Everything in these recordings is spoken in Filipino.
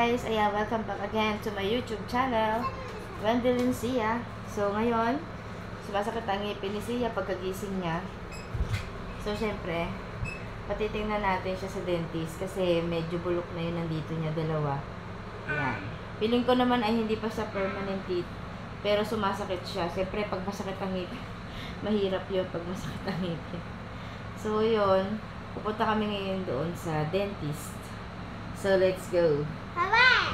guys! Ayan, welcome back again to my YouTube channel, Wendelin Sia. So ngayon, sumasakit ang ngipin ni Sia pagkagising niya. So syempre, patitingnan natin siya sa dentist kasi medyo bulok na yun nandito niya, dalawa. Ayan. Feeling ko naman ay hindi pa siya permanent teeth, pero sumasakit siya. Syempre, pag masakit ang ngipin, mahirap yun pag masakit ang ngipin. So yun, pupunta kami ngayon doon sa dentist. So, let's go. Bye-bye!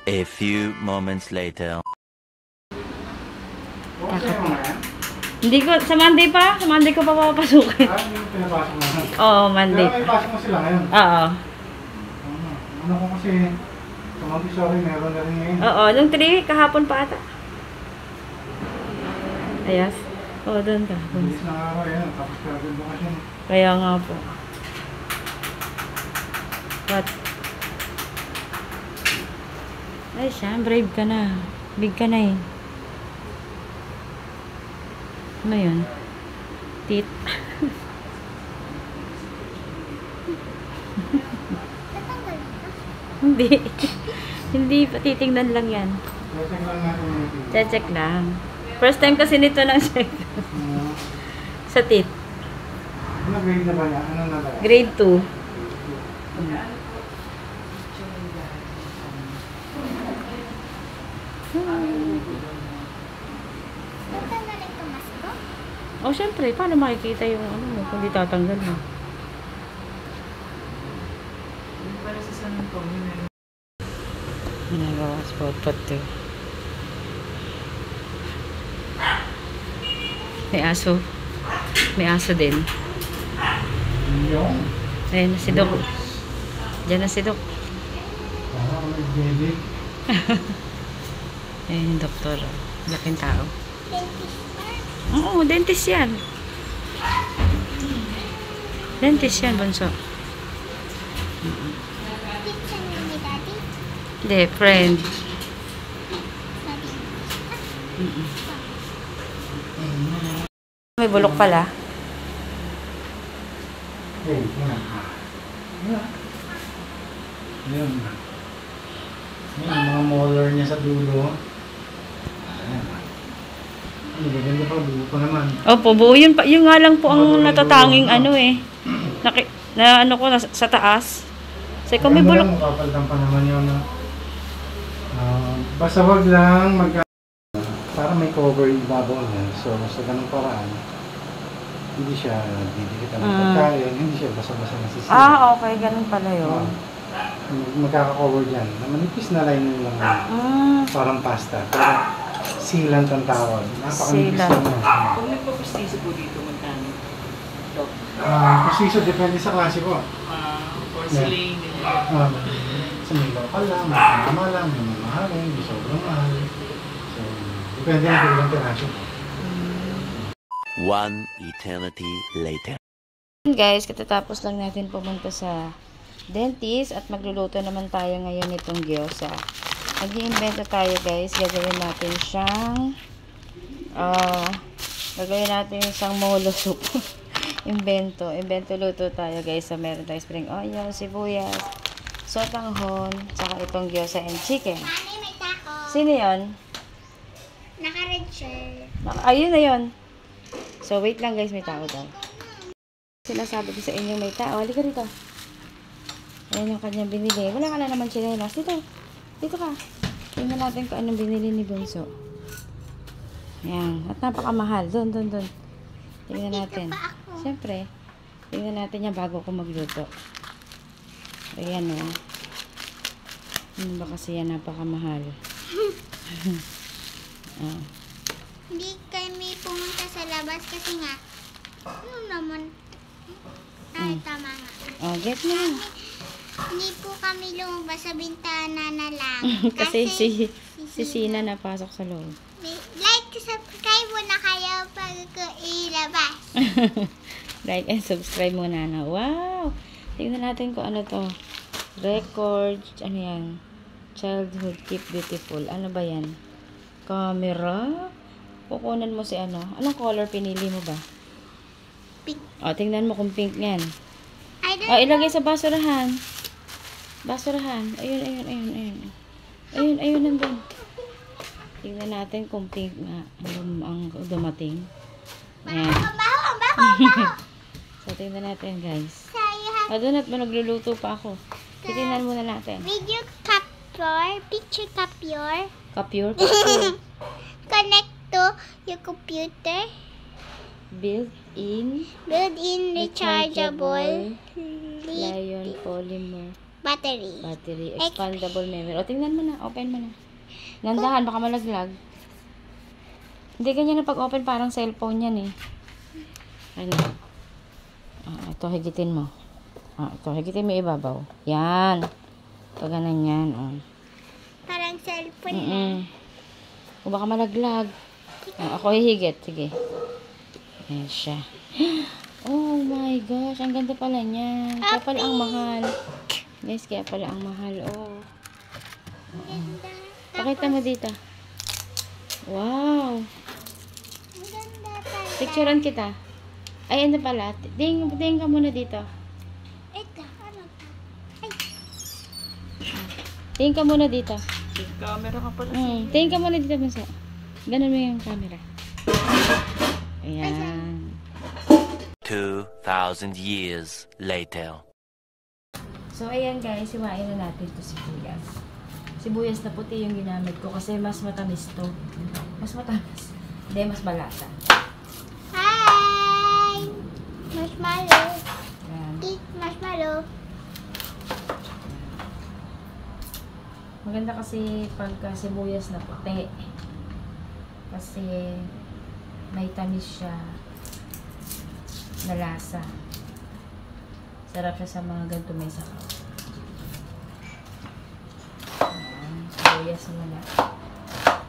A few moments later. Hindi ko, sa Monday pa? Sa Monday ko pa papapasukin. Hindi mo pinapasok na. Oo, Monday. Pero may pasok mo sila ngayon? Oo. Ano ko kasi, tumagi sorry, meron na rin ngayon. Oo, nung 3, kahapon pa ata. Ayas. Oo, doon kahapon. Bilis na araw yan, tapos kagad bakasyon. Kaya nga po. What? Ay siya, brave ka na. Big ka na eh. Ano yun? Teeth. Hindi. Hindi pa, titingnan lang yan. Check lang natin yung teeth. Check lang. First time kasi nito nang check. Sa teeth. Ano grade na ba niya? Ano na ba? Grade 2. Oh, syempre, paano makikita yung ano mo kung di tatanggal mo? Para sa San Antonio. Ginagawa sa pot-pot to. May aso. May aso din. Yung? Ayun na si Doc. Diyan na si Doc. Parang nag-baby. Ayun yung doktor. Laking tao. Oo, dentist yan. Dentist yan, bunso. Hindi, friend. May bulok pala. Hey, yan. Yan. Yung mga molar niya sa dulo. Ayan. Ang ganda pa, buo pa naman. Opo, buo yun pa. Yung nga lang po ang natatanging ano eh. Na ano ko, sa taas. Kasi kung may bulok. Kapaltan pa naman yun. Basta wag lang para may cover yung babaw niya. So, sa ganung paraan, hindi siya didikit ng pagkain, hindi siya basa-basa nasisira. Ah, okay. Ganun pala yun. Magkaka-cover dyan. Manipis na line lang. Parang pasta. Pero sealant ang tawag. Napakanipis lang. Kung nagpapustiso po dito, magkano? Pustiso, depende sa klase po. Porcelain, Sa may local lang, may tama lang, may mamahalin, may sobrang mahal. So, depende na kung ilang piraso. One eternity later. Guys, katatapos lang natin pumunta sa dentist at magluluto naman tayo ngayon nitong gyoza. Mag-i-invento tayo guys. Gagawin natin siyang molo soup. Invento luto tayo guys. So, meron tayong spring onion, sibuyas, sotanghon, saka itong gyoza and chicken. Nanay, may tako. Sino yun? Naka-red shirt. Ayun na yun. So, wait lang guys, may tao daw. Sinasabi ko sa inyo may tao. Halika rito. Ayan yung kanyang binili. Wala ka na naman chinelas. Dito ka. Tingnan natin kung anong binili ni Bunso. Ayan. At napakamahal. Doon. Tingnan natin. Siyempre, tingnan natin yan bago ko magluto. Ayan o. Ano ba kasi yan? Napakamahal. Hindi kami pumunta sa labas kasi nga, ano naman, ay tama nga. Oh, get mo na. Hindi po kami lumabas sa bintana na lang. Kasi si Sina napasok sa loob. Like, subscribe mo na kayo pag ko ilabas. Like and subscribe muna na. Wow! Tingnan natin kung ano to. Record. Ano yan? Childhood Keep Beautiful. Ano ba yan? Camera? Kukunan mo si ano. Anong color pinili mo ba? Pink. O, tingnan mo kung pink yan. I don't O, ilagay sa basurahan. Basurahan. Ayun, nandun. Tingnan natin kung pink nga ang dumating. Ayan. Baho. So, tingnan natin, guys. So, you have Adunat mo, nagluluto pa ako. Titingnan muna natin. video capture, picture capture, Kapure? connect to your computer, Built-in built-in rechargeable Lion polymer battery. battery. Expandable memory. O, tingnan mo na. Open mo na. Nandahan, baka malaglag. Hindi ganyan na pag-open, parang cellphone yan eh. Ano? Ito, higitin mo. Ito, higitin mo ibabaw. Yan. Ito, ganun yan. Parang cellphone na. O, baka malaglag. Ako hihigit. Sige. Ayan siya. Oh my gosh. Ang ganda pala niyan. Kaya pala ang mahal. Guys, kaya pala ang mahal. Oh. Ganda. Pakita mo dito. Wow. Ang ganda pala. Picturean kita. Ay, ano pala. Tingin ka muna dito. Ito, ano to? Ay, Tingin ka muna dito. Camera ka pala. Tingin ka muna dito, Bunso. Ganun mo yung camera. Ayan. 2,000 years later. So, ayan guys. Hiwain na natin ito sibuyas. Sibuyas na puti yung ginamit ko kasi mas matamis to. Mas matamis. Hindi, mas malasa. hi! Marshmallow. Ayan. Eat marshmallow. Maganda kasi pagka sibuyas na puti. Kasi may tamis siya na lasa. Sarap siya sa mga ganito may sakaw. Ayan, sibuyas muna.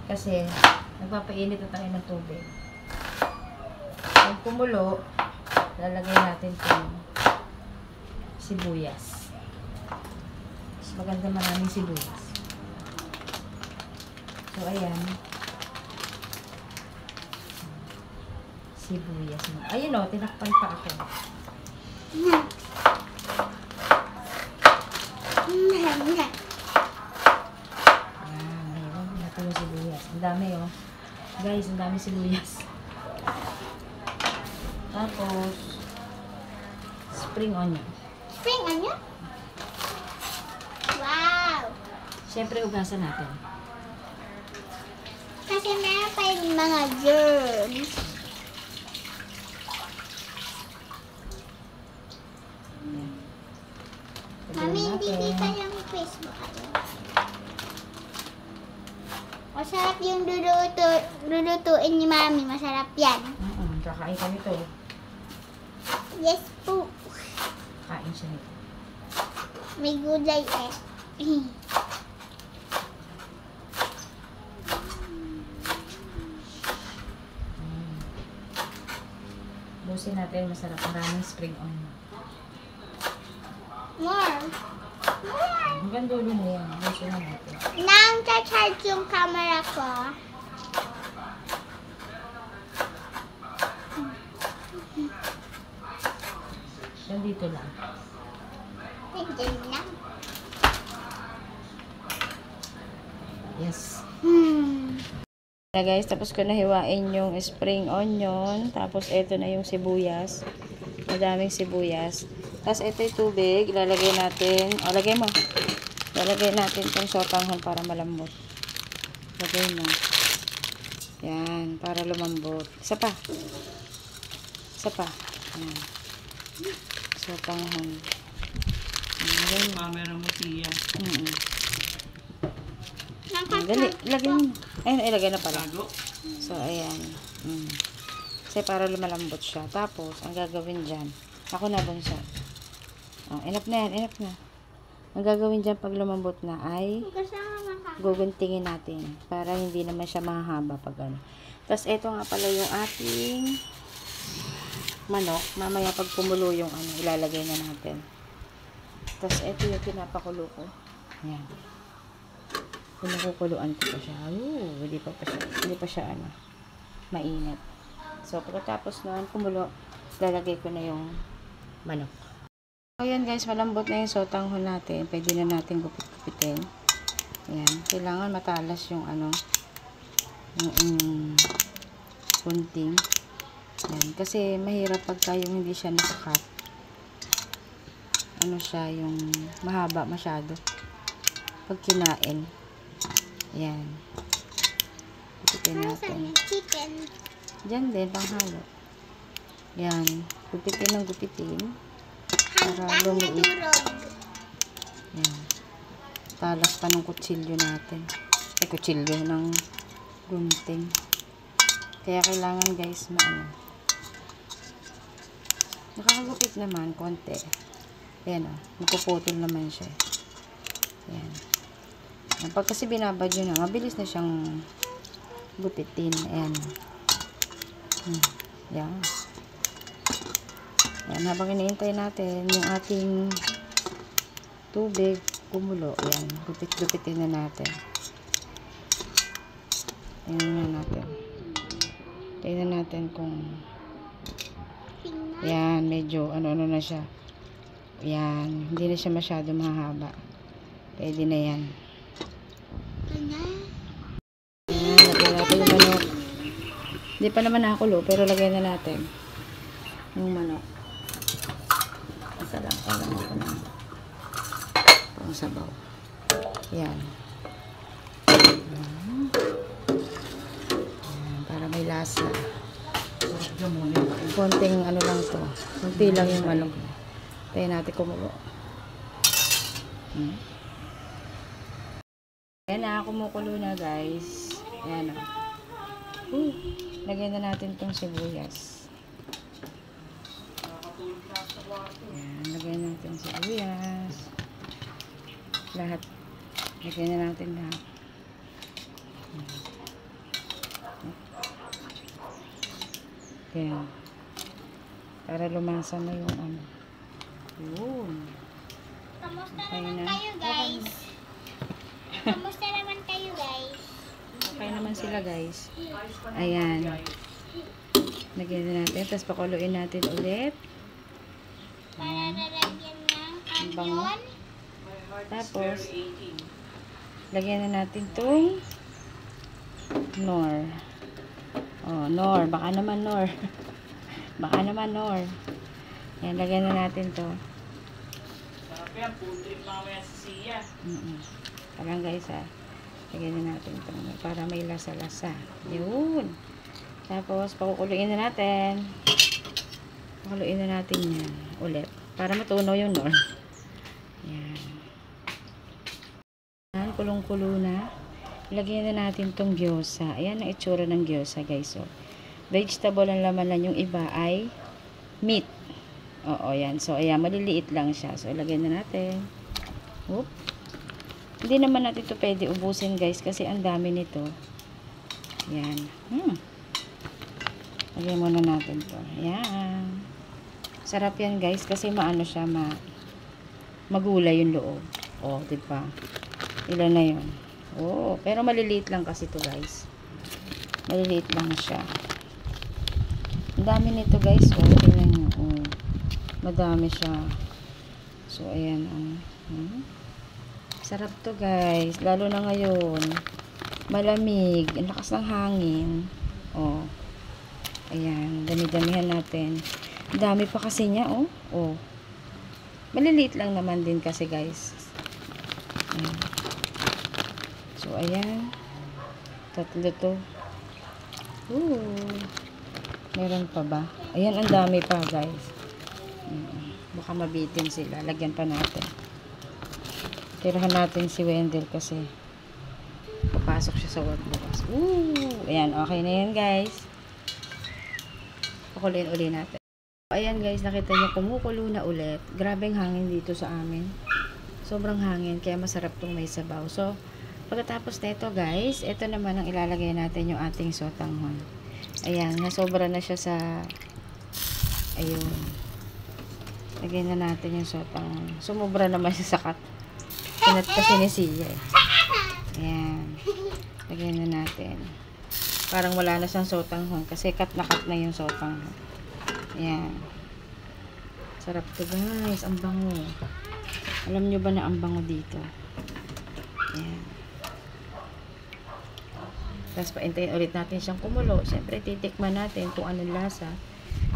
Kasi nagpapainit na tayo ng tubig. Pag kumulo, lalagay natin itong sibuyas. Mas maganda maraming sibuyas. So, ayan. Sibuyas mo. Ayun o, tinakpan pa ako. Ayan, natin yung sibuyas. Ang dami o. Guys, ang dami sibuyas. Tapos, spring onion. Spring onion? Wow! Siyempre, ugasan natin. Kasi meron pa yung mga germs. Mami, hindi dito yung Facebook. Masarap yung lulutuin ni Mami. Masarap yan. Kakain kami to. Yes po. Kain siya nito. May gulay eh. Busin natin, masarap. Maraming spring onion. More. More. Hanggang dulo na yan. Busin na natin. Nang charge yung camera ko. Yan dito lang. Nandiyan lang. Yes. Hmm. Na guys, tapos ko na hiwain yung spring onion. Tapos ito na yung sibuyas. Madaming sibuyas. Tapos ito yung tubig. Ilalagay natin. O, lagay mo. Ilalagay natin itong sotanghon para malambot. Lagay mo. Yan. Para lumambot. Isa pa. Isa pa. Yan. Sotanghon. Lagay mo. Camera mo, Tia. Dali. Lagay mo. Ayun, ilagay na pala. Tago. So, ayan. Kasi para lumalambot siya. Tapos, ang gagawin dyan, ako na bunso. Oh, enough na yan, enough na. Ang gagawin dyan pag lumambot na ay guguntingin natin para hindi naman siya mahaba pag ano. Tapos, ito nga pala yung ating manok. Mamaya pag kumulo yung ano, ilalagay na natin. Tapos, ito yung pinapakulo ko. Ayan. Pinakukuluan ko pa siya. Hindi pa siya ano, mainit. So, pagkatapos nun, kumulo, lalagay ko na yung manok. Ayan guys, malambot na yung sotanghon natin. Pwede na natin gupit-gupitin. Ayan. Kailangan matalas yung ano, yung kunting. Ayan. Kasi mahirap pagka yung hindi siya nakakat. Ano siya, yung mahaba masyado. Pag kinain. Ayan. Gupitin natin. Chicken. Diyan din, panghalo. Yan. Gupitin ng gupitin. Para lumiit. Yan. Talas pa ng kutsilyo natin. Ay, kutsilyo ng gunting. Kaya kailangan guys, maano. Nakakagupit naman, konti. Ayan o. Nagpuputol naman siya. Yan. Pag kasi binabadyo na, mabilis na siyang gupitin. Ayan. Yan. Yan. Habang iniintay natin yung ating tubig kumulo. Yan. Gupit-gupitin na natin. Tingnan na natin. Tingnan natin kung yan. Medyo ano-ano na siya. Yan. Hindi na siya masyado mahaba. Pwede na yan. Yan. Lagyan natin yung manok. Hindi pa naman nakakulo, pero lagay na natin yung manok. Isa lang, kailangan ko na pang sabaw. Yan. Yan. Para may lasa. Konting ano lang to. Konti lang yung manok. Tayo natin kumulo. Yan na, kumukulo na guys. Yan o. Lagyan na natin itong sibuyas. Ayan, lagyan natin sibuyas. Lahat. Lagyan na natin lahat. Ayan. Para lumasa na yung ano. Yun. Kamusta naman kayo guys? Kamusta naman kayo guys? Okay naman sila guys. Ayan. Lagyan na natin. Tapos pakuluin natin ulit. Para nalagyan ng Bango. onion. Tapos lagyan na natin itong nor. Oh, nor. Baka naman nor. Baka naman nor. Ayan, lagyan na natin to. Sarap yan. Food trip mamaya sa siya. Parang guys lagyan na natin ito para may lasa-lasa. Yun. Tapos, pakukuluin na natin. Pakuluin na natin yan ulit. Para matunaw yung nor. Yan. Yan, kulong-kulo na. Lagyan na natin tong gyoza. Ayan ang itsura ng gyoza guys. So, vegetable ang laman lang. Yung iba ay meat. Oo, yan. So, ayan, maliliit lang siya. So, ilagyan na natin. Oop. Hindi naman natin ito pwede ubusin guys kasi ang dami nito. Yan. Lagyan muna natin to. Yan. Sarap yan guys kasi maano siya, magulay yung loob. Oh, diba? Ilan na yun? Oh, pero maliliit lang kasi to guys. Maliliit lang siya. Ang dami nito guys. Oh, tingnan nyo. Oh, madami siya. So, ayan. Sarap to guys. Lalo na ngayon. Malamig. Ang lakas ng hangin. Oh. Ayan. Dami-damihan natin. Dami pa kasi niya. Oh. Oh. Maliliit lang naman din kasi guys. Ayan. So, ayan. Tatlo to. Ooh. Meron pa ba? Ayan, ang dami pa guys. Baka mabitin sila. Lagyan pa natin. Tirahan natin si Wendell kasi papasok siya sa magsawag bukas. Ayan, okay na yan guys. Pakuloyin uli natin. Ayan guys, nakita nyo kumukulo na ulit. Grabeng hangin dito sa amin. Sobrang hangin, kaya masarap tong may sabaw. So, pagkatapos nito guys, ito naman ang ilalagay natin yung ating sotanghon. Ayan, nasobra na siya sa ayun. Lagyan na natin yung sotanghon. Sumobra naman siya sa cut. Pinat kasi ni Sia eh. Ayan. Lagyan na natin. Parang wala na siyang sotanghon kasi cut na yung sotanghon. Ayan. Sarap to guys. Ang bango. Alam nyo ba na ang bango dito? Ayan. Tapos paintayin ulit natin siyang kumulo. Siyempre titikman natin kung anong lasa.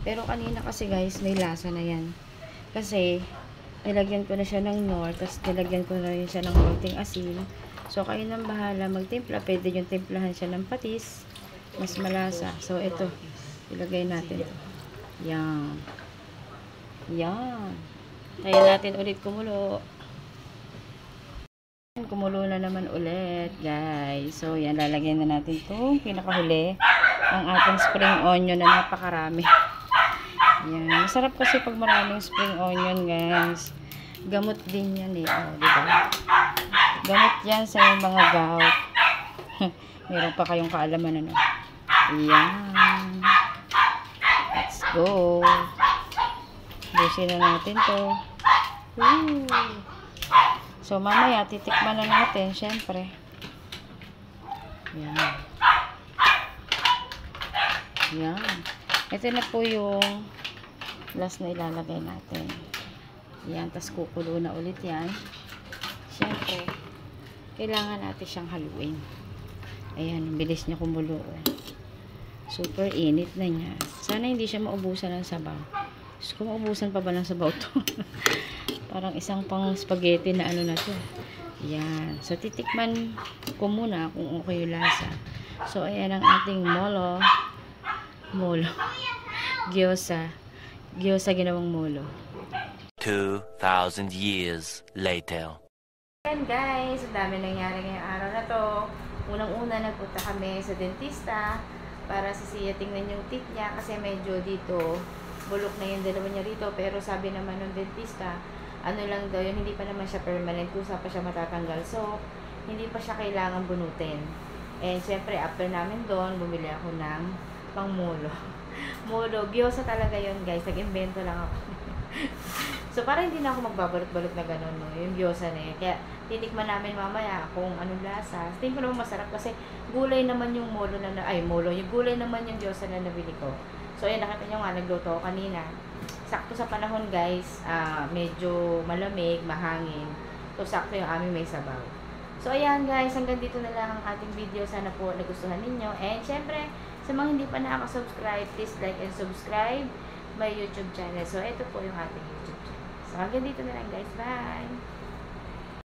Pero kanina kasi guys may lasa na yan. Kasi nilagyan ko na siya ng nor. Tapos nilagyan ko na rin siya ng konting asin. So kayo nang bahala magtimpla. Pwede yung timplahan siya ng patis. Mas malasa. So ito. Ilagay natin. Yan. Yan. Kaya natin ulit kumulo. Kumulo na naman ulit, guys. So, yan. Lalagyan na natin itong pinakahuli. Ang ating spring onion na napakarami. Yan. Masarap kasi pag maraming spring onion, guys. Gamot din yan eh. Oh, diba? Gamot yan sa mga gout. Meron pa kayong kaalaman ano. Yan. Let's go. Busin na natin to. Woo. So, mamaya, titikman na natin, syempre. Yan. Yan. Ito na po yung last na ilalagay natin. Yan, tas kukulo na ulit yan. Syempre, kailangan natin siyang haluin. Ayan, bilis niya kumulo. Super init na niya. Sana hindi siya maubusan ng sabaw. Kung maubusan pa ba ng sabaw to? Parang isang pang spaghetti na ano na to. Yan. So, titikman ko muna kung okay yung lasa. So, ayan ang ating molo. Gyoza. Gyoza ginawang molo. 2,000 years later. Ayan guys, ang dami nangyari ngayong araw na to. Unang-una nagpunta kami sa dentista para si Sia tingnan yung teeth niya kasi medyo dito bulok na yung dalawa niya rito, pero sabi naman ng dentista, ano lang daw yun, hindi pa naman siya permanent, kusa pa siya matatanggal. So, hindi pa siya kailangan bunutin. And syempre, after namin doon, bumili ako ng pangmulo. Mulo, gyoza talaga yun guys, nag-invento lang ako. So, para hindi na ako magbabalot-balot na gano'n, no? Yung gyoza na yun. Kaya, titikman namin mamaya kung anong lasa. Tingin ko naman masarap kasi gulay naman yung mulo na, yung gulay naman yung gyoza na nabili ko. So, ayan, nakita nyo nga, nagluto ako kanina. Sakto sa panahon, guys, medyo malamig, mahangin. So, sakto yung aming may sabaw. So, ayan, guys, hanggang dito na lang ang ating video. Sana po nagustuhan ninyo. And, syempre, sa mga hindi pa nakaka-subscribe, please like and subscribe my YouTube channel. So, ito po yung ating YouTube channel. So, hanggang dito na lang, guys. Bye!